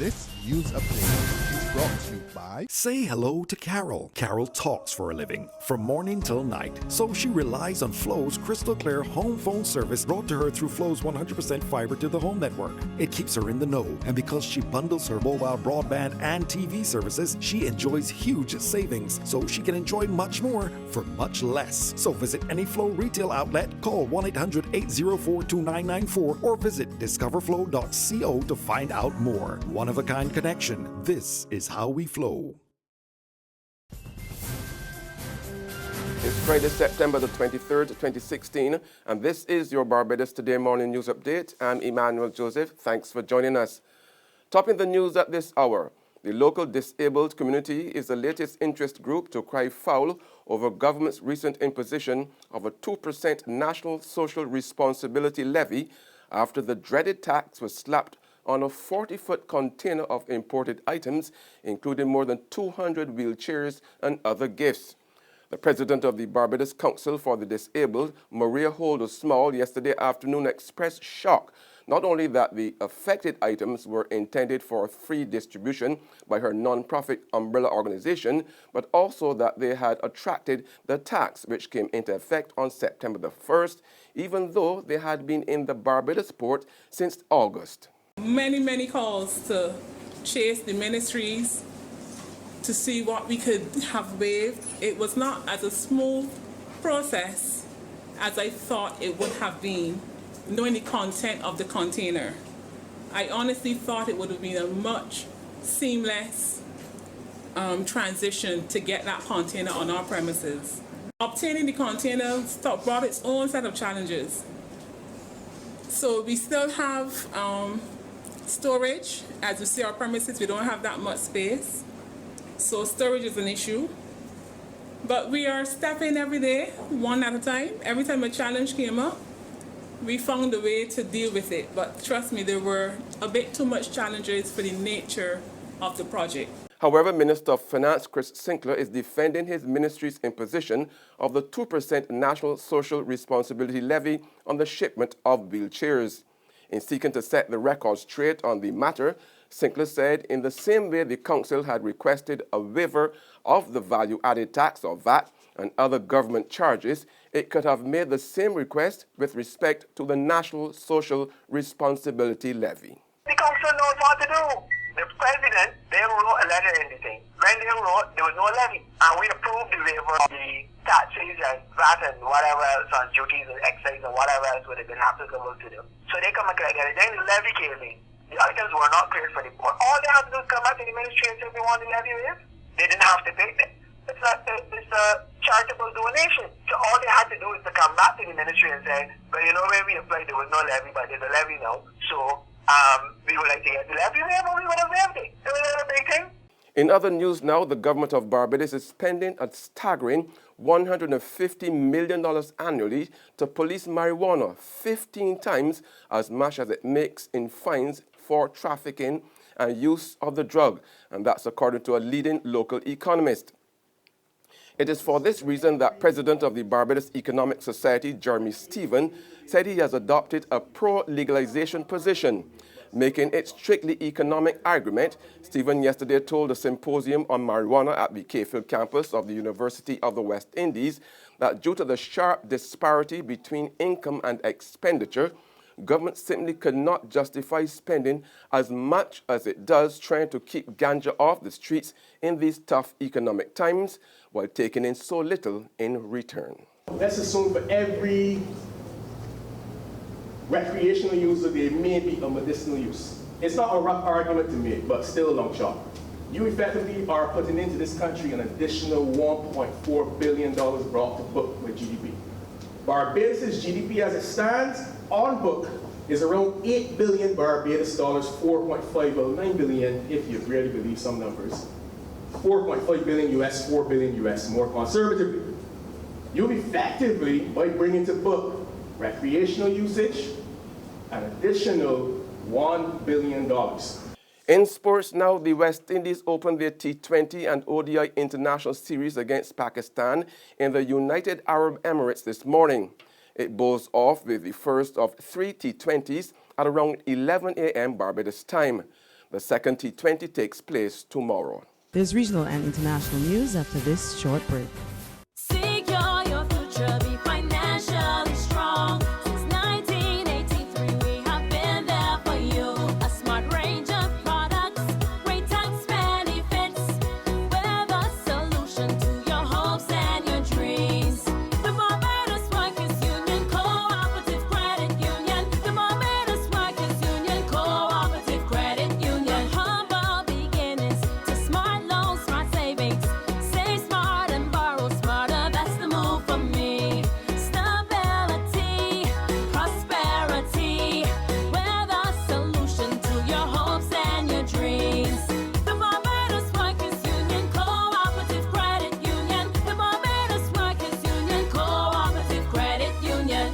This news update is brought to you by... Say hello to Carol. Carol talks for a living, from morning till night. So she relies on Flow's crystal clear home phone service brought to her through Flow's 100% fiber to the home network. It keeps her in the know, and because she bundles her mobile broadband and TV services, she enjoys huge savings, so she can enjoy much more for much less. So visit any Flow retail outlet, call 1-800-804-2994, or visit discoverflow.co to find out more. One-of-a-kind connection. This is how we flow. It's Friday, September the 23rd, 2016, and this is your Barbados Today Morning News Update. I'm Emmanuel Joseph. Thanks for joining us. Topping the news at this hour, the local disabled community is the latest interest group to cry foul over government's recent imposition of a 2% national social responsibility levy after the dreaded tax was slapped on a 40-foot container of imported items, including more than 200 wheelchairs and other gifts. The president of the Barbados Council for the Disabled, Maria Holder Small, yesterday afternoon expressed shock, not only that the affected items were intended for free distribution by her non-profit umbrella organization, but also that they had attracted the tax, which came into effect on September the 1st, even though they had been in the Barbados port since August. Many calls to chase the ministries to see what we could have waived. It was not as a smooth process as I thought it would have been, knowing the content of the container. I honestly thought it would have been a much seamless transition to get that container on our premises. Obtaining the container brought its own set of challenges. So we still have storage. As you see, our premises, we don't have that much space. So storage is an issue. But we are stepping every day, one at a time. Every time a challenge came up, we found a way to deal with it. But trust me, there were a bit too much challenges for the nature of the project. However, Minister of Finance Chris Sinckler is defending his ministry's imposition of the 2% national social responsibility levy on the shipment of wheelchairs. In seeking to set the record straight on the matter, Sinckler said in the same way the council had requested a waiver of the value-added tax or VAT and other government charges, it could have made the same request with respect to the national social responsibility levy. The council knows what to do. The president, they wrote a letter in the thing. When they wrote, there was no levy. And we approved the waiver of the taxes and VAT and whatever else on duties and excise and whatever else would have been applicable to them. So they come and collect it. Then the levy came in. The items were not cleared for the port. All they had to do is come back to the ministry and say they want the levy waived. They didn't have to pay them. It's a charitable donation. So all they had to do is to come back to the ministry and say, well, you know, when we applied, there was no levy, but there's a levy now. So we would like to get the levy waived, or we would have waived it. It was a big thing. In other news now, the government of Barbados is spending a staggering $150 million annually to police marijuana, 15 times as much as it makes in fines for trafficking and use of the drug, and that's according to a leading local economist. It is for this reason that President of the Barbados Economic Society, Jeremy Stephen, said he has adopted a pro-legalization position. Making it strictly economic argument, Stephen yesterday told a symposium on marijuana at the Cayfield campus of the University of the West Indies that due to the sharp disparity between income and expenditure, government simply could not justify spending as much as it does trying to keep ganja off the streets in these tough economic times while taking in so little in return. Let's assume for every recreational user there may be a medicinal use. It's not a rough argument to make, but still a long shot. You effectively are putting into this country an additional $1.4 billion brought to book with GDP. Barbados' GDP as it stands on book is around 8 billion Barbados dollars, 4.5 or 9 billion if you really believe some numbers. 4.5 billion US, 4 billion US, more conservatively. You effectively, by bringing to book recreational usage, an additional $1 billion. In sports now, the West Indies opened their T20 and ODI international series against Pakistan in the United Arab Emirates this morning. It bowls off with the first of 3 T20s at around 11 a.m. Barbados time. The second T20 takes place tomorrow. There's regional and international news after this short break. Secure your future, be financially strong. Since 1983, we have been there for you. A smart range of products, great tax benefits. We're the solution to your hopes and your dreams. The Barbados Workers Union Cooperative Credit Union. The Barbados Workers Union Cooperative Credit Union. Humble beginnings to smart loans, smart savings. Save smart and borrow smarter. That's the move for me. Stability, prosperity. We're the solution to your hopes and your dreams. The Barbados Workers Union Cooperative Credit Union. The Barbados Workers Union Cooperative Credit Union.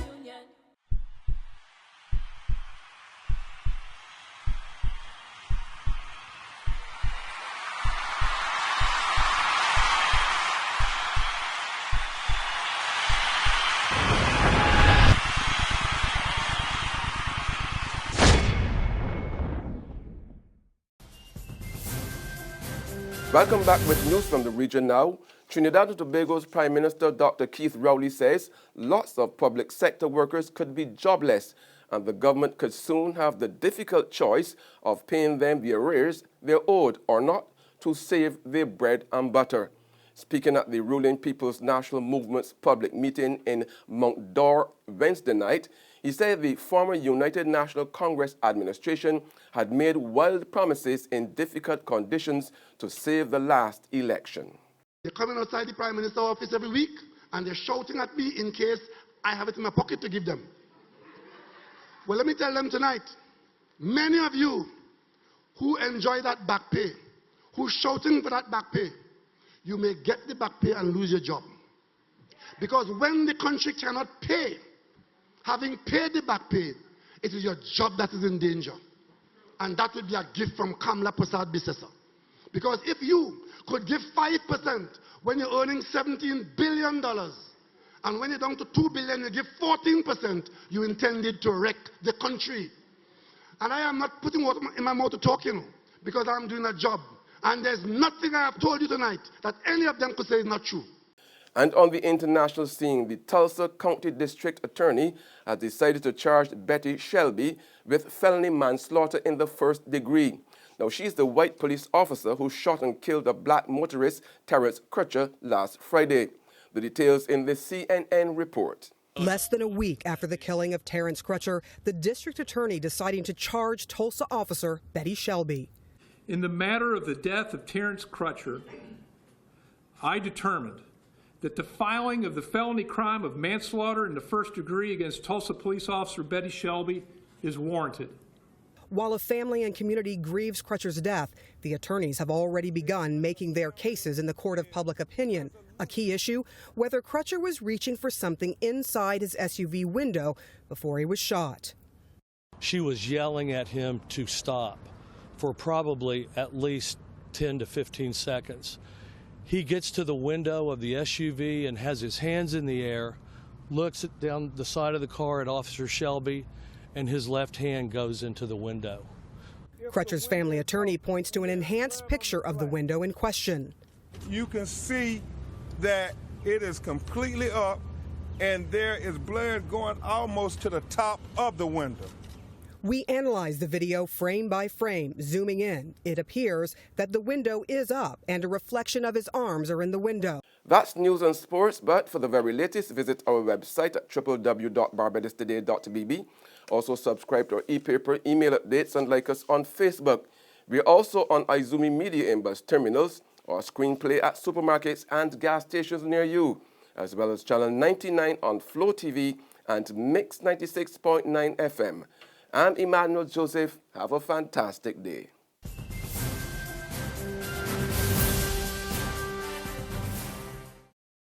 Welcome back with news from the region now. Trinidad and Tobago's Prime Minister Dr. Keith Rowley says lots of public sector workers could be jobless and the government could soon have the difficult choice of paying them the arrears they're owed or not to save their bread and butter. Speaking at the ruling People's National Movement's public meeting in Mount Dore Wednesday night, he said the former United National Congress administration had made wild promises in difficult conditions to save the last election. They're coming outside the Prime Minister's office every week and they're shouting at me in case I have it in my pocket to give them. Well, let me tell them tonight, many of you who enjoy that back pay, who's shouting for that back pay, you may get the back pay and lose your job. Because when the country cannot pay, having paid the back pay, it is your job that is in danger. And that would be a gift from Kamla Prasad Bisesa. Because if you could give 5% when you're earning $17 billion, and when you're down to $2 billion, you give 14%, you intended to wreck the country. And I am not putting water in my mouth to talk, because I'm doing a job. And there's nothing I have told you tonight that any of them could say is not true. And on the international scene, the Tulsa County District Attorney has decided to charge Betty Shelby with felony manslaughter in the first degree. Now, she's the white police officer who shot and killed a black motorist, Terrence Crutcher, last Friday. The details in the CNN report. Less than a week after the killing of Terrence Crutcher, the district attorney deciding to charge Tulsa officer Betty Shelby. In the matter of the death of Terrence Crutcher, I determined that the filing of the felony crime of manslaughter in the first degree against Tulsa police officer Betty Shelby is warranted. While a family and community grieves Crutcher's death, the attorneys have already begun making their cases in the court of public opinion. A key issue, whether Crutcher was reaching for something inside his SUV window before he was shot. She was yelling at him to stop for probably at least 10 to 15 seconds. He gets to the window of the SUV and has his hands in the air, looks down the side of the car at Officer Shelby, and his left hand goes into the window. Crutcher's family attorney points to an enhanced picture of the window in question. You can see that it is completely up and there is blood going almost to the top of the window. We analyzed the video frame by frame, zooming in. It appears that the window is up and a reflection of his arms are in the window. That's news and sports, but for the very latest, visit our website at www.barbadostoday.bb. Also subscribe to our e-paper, email updates, and like us on Facebook. We're also on Izumi Media in bus terminals or screenplay at supermarkets and gas stations near you, as well as channel 99 on Flow TV and Mix 96.9 FM. I'm Emmanuel Joseph. Have a fantastic day.